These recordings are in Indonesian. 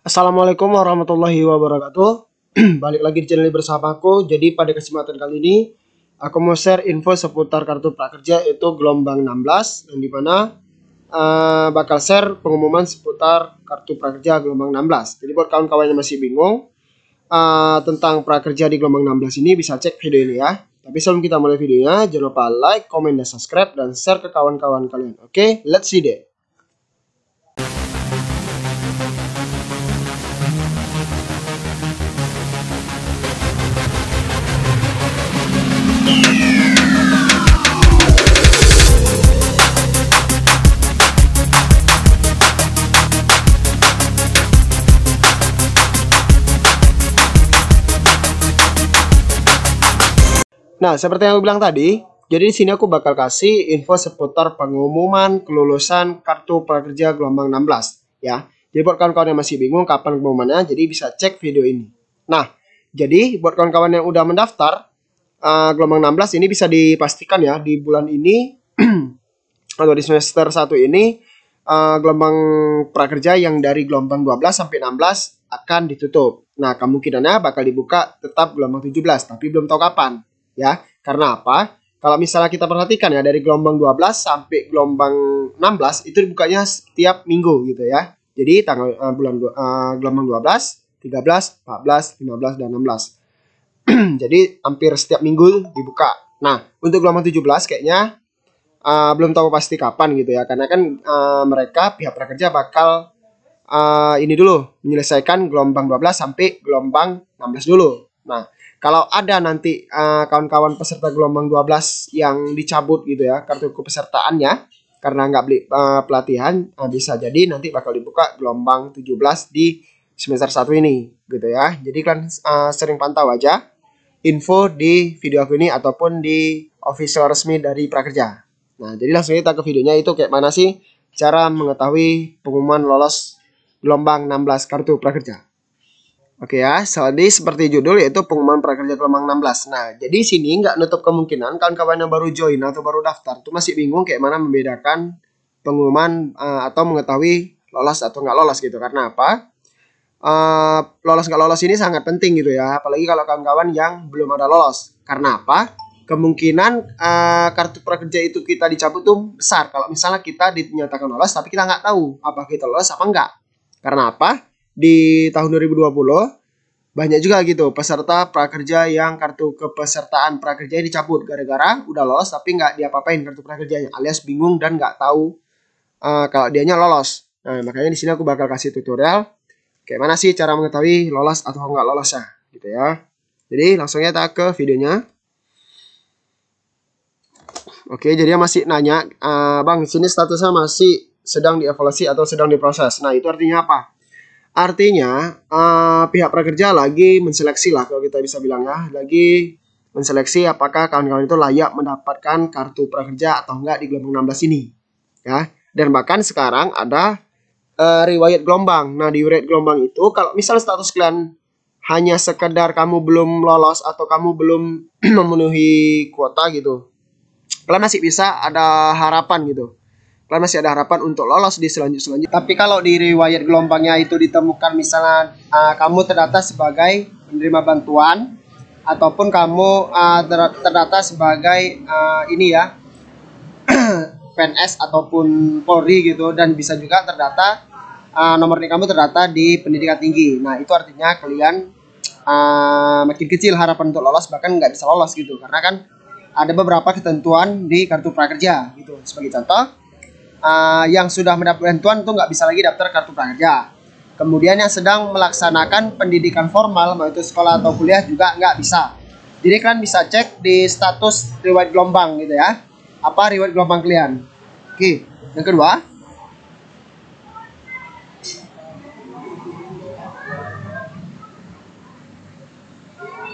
Assalamualaikum warahmatullahi wabarakatuh. Balik lagi di channel bersamaku. Jadi pada kesempatan kali ini aku mau share info seputar kartu prakerja yaitu gelombang 16, yang dimana bakal share pengumuman seputar kartu prakerja gelombang 16. Jadi buat kawan-kawan yang masih bingung tentang prakerja di gelombang 16 ini, bisa cek video ini ya. Tapi sebelum kita mulai videonya, jangan lupa like, komen, dan subscribe, dan share ke kawan-kawan kalian. Oke, let's see deh. Nah, seperti yang aku bilang tadi, jadi di sini aku bakal kasih info seputar pengumuman kelulusan kartu prakerja gelombang 16 ya. Jadi buat kawan-kawan yang masih bingung kapan pengumumannya, jadi bisa cek video ini. Nah, jadi buat kawan-kawan yang udah mendaftar gelombang 16 ini bisa dipastikan ya, di bulan ini atau di semester 1 ini gelombang prakerja yang dari gelombang 12 sampai 16 akan ditutup. Nah, kemungkinannya bakal dibuka tetap gelombang 17, tapi belum tahu kapan. Ya, karena apa? Kalau misalnya kita perhatikan ya, dari gelombang 12 sampai gelombang 16 itu dibukanya setiap minggu gitu ya. Jadi tanggal gelombang 12, 13, 14, 15 dan 16. Jadi hampir setiap minggu dibuka. Nah, untuk gelombang 17 kayaknya belum tahu pasti kapan gitu ya. Karena kan mereka pihak prakerja bakal ini dulu menyelesaikan gelombang 12 sampai gelombang 16 dulu. Nah, kalau ada nanti kawan-kawan peserta gelombang 12 yang dicabut gitu ya kartu kepesertaannya karena nggak beli pelatihan, bisa jadi nanti bakal dibuka gelombang 17 di semester 1 ini gitu ya. Jadi kan sering pantau aja info di video aku ini ataupun di official resmi dari prakerja. Nah, jadi langsung kita ke videonya, itu kayak mana sih cara mengetahui pengumuman lolos gelombang 16 kartu prakerja. Oke ya, jadi seperti judul yaitu pengumuman prakerja gelombang 16. Nah, jadi sini nggak nutup kemungkinan kawan-kawan yang baru join atau baru daftar tuh masih bingung kayak mana membedakan pengumuman atau mengetahui lolos atau nggak lolos gitu. Karena apa? Lolos nggak lolos ini sangat penting gitu ya, apalagi kalau kawan-kawan yang belum ada lolos. Karena apa? Kemungkinan kartu prakerja itu kita dicabut tuh besar kalau misalnya kita dinyatakan lolos tapi kita nggak tahu apa kita lolos apa enggak. Karena apa? Di tahun 2020 banyak juga gitu peserta prakerja yang kartu kepesertaan prakerja dicabut gara-gara udah lolos tapi nggak diapa-apain kartu prakerjanya, alias bingung dan nggak tahu kalau dianya lolos. Nah, makanya di sini aku bakal kasih tutorial kayak mana sih cara mengetahui lolos atau nggak lolosnya gitu ya. Jadi langsung kita ke videonya. Oke, jadi dia masih nanya, Bang, sini statusnya masih sedang dievaluasi atau sedang diproses. Nah, itu artinya apa? Artinya pihak prakerja lagi menseleksi lah, kalau kita bisa bilang ya, lagi menseleksi apakah kawan-kawan itu layak mendapatkan kartu prakerja atau enggak di gelombang 16 ini ya. Dan bahkan sekarang ada riwayat gelombang. Nah, di riwayat gelombang itu kalau misal status kalian hanya sekedar kamu belum lolos atau kamu belum memenuhi kuota gitu, kalian masih bisa ada harapan gitu. Kalian masih ada harapan untuk lolos di selanjutnya. Tapi kalau di riwayat gelombangnya itu ditemukan misalnya kamu terdata sebagai penerima bantuan ataupun kamu terdata sebagai ini ya PNS ataupun Polri gitu, dan bisa juga terdata nomor nik kamu terdata di pendidikan tinggi. Nah, itu artinya kalian makin kecil harapan untuk lolos, bahkan nggak bisa lolos gitu, karena kan ada beberapa ketentuan di kartu prakerja gitu. Sebagai contoh, yang sudah mendapat bantuan itu nggak bisa lagi daftar kartu prakerja. Kemudian yang sedang melaksanakan pendidikan formal, mau itu sekolah atau kuliah, juga nggak bisa. Jadi kalian bisa cek di status riwayat gelombang gitu ya, apa riwayat gelombang kalian. Oke, yang kedua,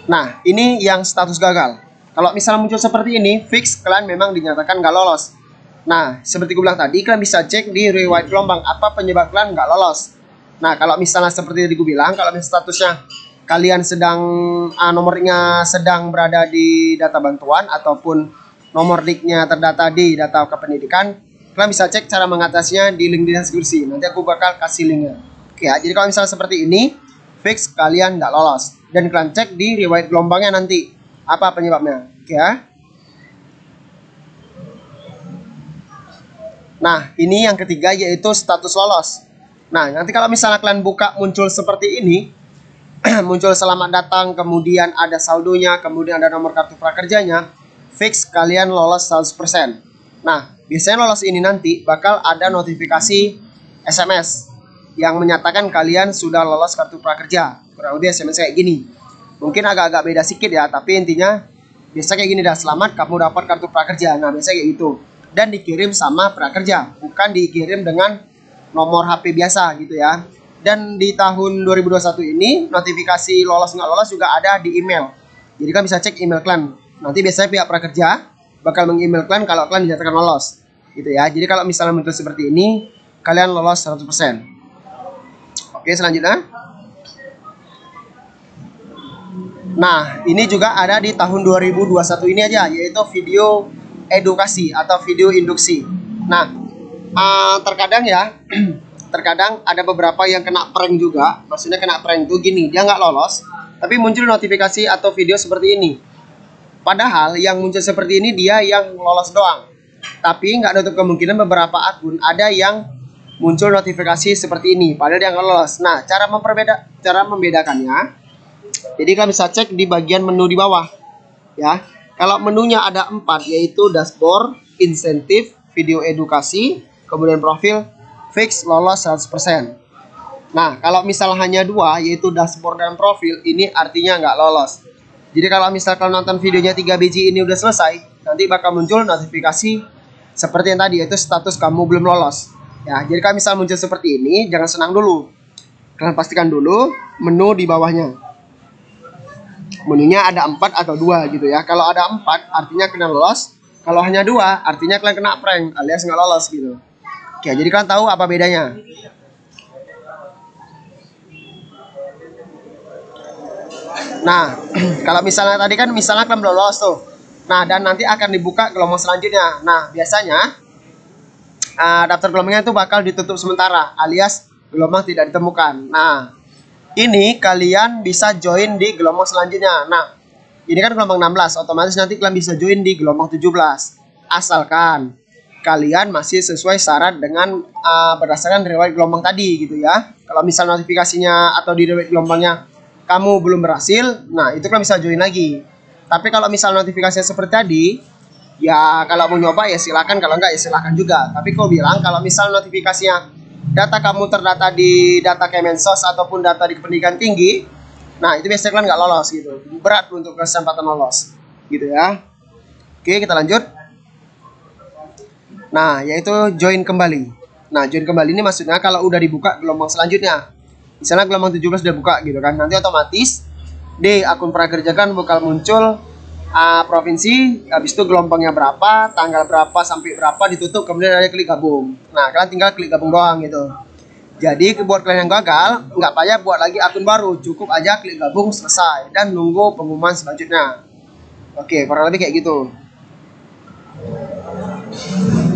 nah ini yang status gagal. Kalau misalnya muncul seperti ini, fix kalian memang dinyatakan nggak lolos. Nah, seperti gue bilang tadi, kalian bisa cek di riwayat gelombang apa penyebab kalian nggak lolos. Nah, kalau misalnya seperti tadi gue bilang, kalau misalnya statusnya kalian sedang nomornya sedang berada di data bantuan ataupun nomor niknya terdata di data kependidikan, kalian bisa cek cara mengatasinya di link di deskripsi. Nanti aku bakal kasih linknya. Oke ya, jadi kalau misalnya seperti ini, fix kalian nggak lolos. Dan kalian cek di riwayat gelombangnya nanti apa penyebabnya. Oke ya. Nah, ini yang ketiga yaitu status lolos. Nah, nanti kalau misalnya kalian buka muncul seperti ini, muncul selamat datang, kemudian ada saldonya, kemudian ada nomor kartu prakerjanya, fix kalian lolos 100%. Nah, biasanya lolos ini nanti bakal ada notifikasi SMS yang menyatakan kalian sudah lolos kartu prakerja. Kurang lebih SMS kayak gini. Mungkin agak-agak beda sedikit ya, tapi intinya biasa kayak gini dah, selamat kamu dapat kartu prakerja. Nah, biasanya kayak gitu. Dan dikirim sama prakerja, bukan dikirim dengan nomor HP biasa gitu ya. Dan di tahun 2021 ini notifikasi lolos nggak lolos juga ada di email. Jadi kan bisa cek email kalian. Nanti biasanya pihak prakerja bakal meng-email kalian kalau kalian dinyatakan lolos gitu ya. Jadi kalau misalnya muncul seperti ini, kalian lolos 100%. Oke, selanjutnya. Nah, ini juga ada di tahun 2021 ini aja, yaitu video edukasi atau video induksi. Nah, terkadang ya, terkadang ada beberapa yang kena prank juga. Maksudnya kena prank tuh gini, dia nggak lolos, tapi muncul notifikasi atau video seperti ini. Padahal yang muncul seperti ini dia yang lolos doang. Tapi nggak nutup kemungkinan beberapa akun ada yang muncul notifikasi seperti ini, padahal dia nggak lolos. Nah, cara membedakannya, jadi kalian bisa cek di bagian menu di bawah, ya. Kalau menunya ada 4, yaitu dashboard, insentif, video edukasi, kemudian profil, fix lolos 100%. Nah, kalau misalnya hanya 2, yaitu dashboard dan profil, ini artinya nggak lolos. Jadi kalau misalkan nonton videonya 3 biji ini udah selesai, nanti bakal muncul notifikasi seperti yang tadi, yaitu status kamu belum lolos. Ya, jadi kalau misal muncul seperti ini, jangan senang dulu. Kalian pastikan dulu menu di bawahnya. Menunya ada 4 atau 2 gitu ya. Kalau ada 4 artinya kalian lolos. Kalau hanya 2 artinya kalian kena prank alias nggak lolos gitu. Oke, jadi kalian tahu apa bedanya. Nah, kalau misalnya tadi kan misalnya kalian belum lolos tuh. Nah, dan nanti akan dibuka gelombang selanjutnya. Nah, biasanya daftar gelombangnya itu bakal ditutup sementara alias gelombang tidak ditemukan. Nah, ini kalian bisa join di gelombang selanjutnya. Nah, ini kan gelombang 16, otomatis nanti kalian bisa join di gelombang 17. Asalkan kalian masih sesuai syarat dengan berdasarkan riwayat gelombang tadi gitu ya. Kalau misal notifikasinya atau di riwayat gelombangnya kamu belum berhasil, nah itu kalian bisa join lagi. Tapi kalau misal notifikasinya seperti tadi, ya kalau mau nyoba ya silakan, kalau enggak ya silakan juga. Tapi kau bilang kalau misal notifikasinya data kamu terdata di data Kemensos ataupun data di pendidikan tinggi, nah itu biasanya kalian nggak lolos gitu, berat untuk kesempatan lolos gitu ya. Oke, kita lanjut. Nah, yaitu join kembali. Nah, join kembali ini maksudnya kalau udah dibuka gelombang selanjutnya, misalnya gelombang 17 udah buka gitu kan, nanti otomatis di akun prakerja kan bakal muncul provinsi, habis itu gelombangnya berapa, tanggal berapa sampai berapa, ditutup, kemudian ada klik gabung. Nah, kalian tinggal klik gabung doang gitu. Jadi buat kalian yang gagal, nggak payah buat lagi akun baru, cukup aja klik gabung, selesai, dan nunggu pengumuman selanjutnya. Oke, kurang lebih kayak gitu.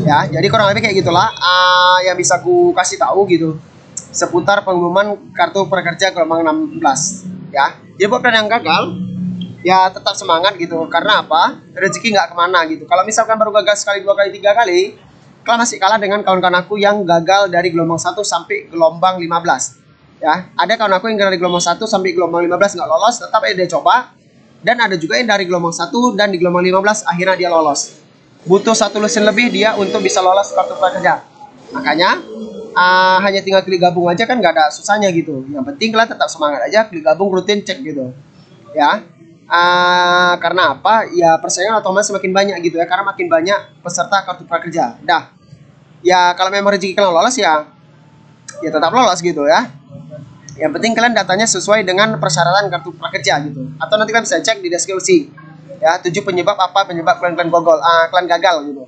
Ya, jadi kurang lebih kayak gitulah yang bisa ku kasih tahu gitu seputar pengumuman kartu prakerja gelombang 16 ya. Jadi buat kalian yang gagal, ya tetap semangat gitu. Karena apa? Rezeki nggak kemana gitu. Kalau misalkan baru gagal sekali, 2 kali, 3 kali, kalian masih kalah dengan kawan-kawan aku yang gagal dari gelombang 1 sampai gelombang 15. Ya, ada kawan aku yang dari gelombang 1 sampai gelombang 15 nggak lolos, tetap dia coba. Dan ada juga yang dari gelombang 1 dan di gelombang 15 akhirnya dia lolos. Butuh 1 lusin lebih dia untuk bisa lolos kartu prakerja. Makanya hanya tinggal klik gabung aja kan nggak ada susahnya gitu. Yang penting kalian tetap semangat aja, klik gabung, rutin cek gitu. Ya. Karena apa? Ya persaingan otomatis semakin banyak gitu ya, karena makin banyak peserta kartu prakerja. Dah. Ya kalau memang rezeki kalian lolos ya tetap lolos gitu ya. Yang penting kalian datanya sesuai dengan persyaratan kartu prakerja gitu. Atau nanti kalian bisa cek di deskripsi. Ya, 7 penyebab apa penyebab kalian gagal gitu.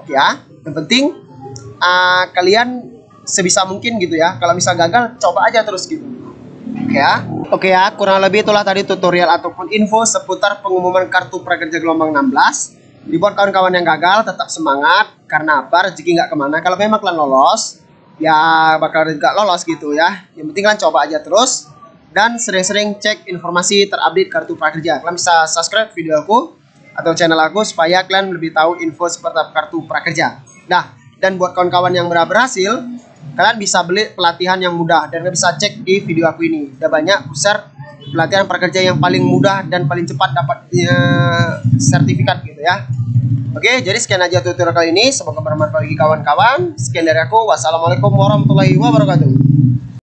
Oke ya. Yang penting kalian sebisa mungkin gitu ya. Kalau misal gagal, coba aja terus gitu. Oke ya, kurang lebih itulah tadi tutorial ataupun info seputar pengumuman kartu prakerja gelombang 16. Dibuat kawan-kawan yang gagal tetap semangat, karena apa? Rezeki nggak kemana. Kalau memang kalian lolos, ya bakal juga lolos gitu ya. Yang penting kalian coba aja terus dan sering-sering cek informasi terupdate kartu prakerja. Kalian bisa subscribe video aku atau channel aku supaya kalian lebih tahu info seputar kartu prakerja. Nah, dan buat kawan-kawan yang berhasil, kalian bisa beli pelatihan yang mudah dan kalian bisa cek di video aku ini. Udah banyak besar pelatihan prakerja yang paling mudah dan paling cepat dapat sertifikat gitu ya. Oke, jadi sekian aja tutorial kali ini. Semoga bermanfaat bagi kawan-kawan. Sekian dari aku. Wassalamualaikum warahmatullahi wabarakatuh.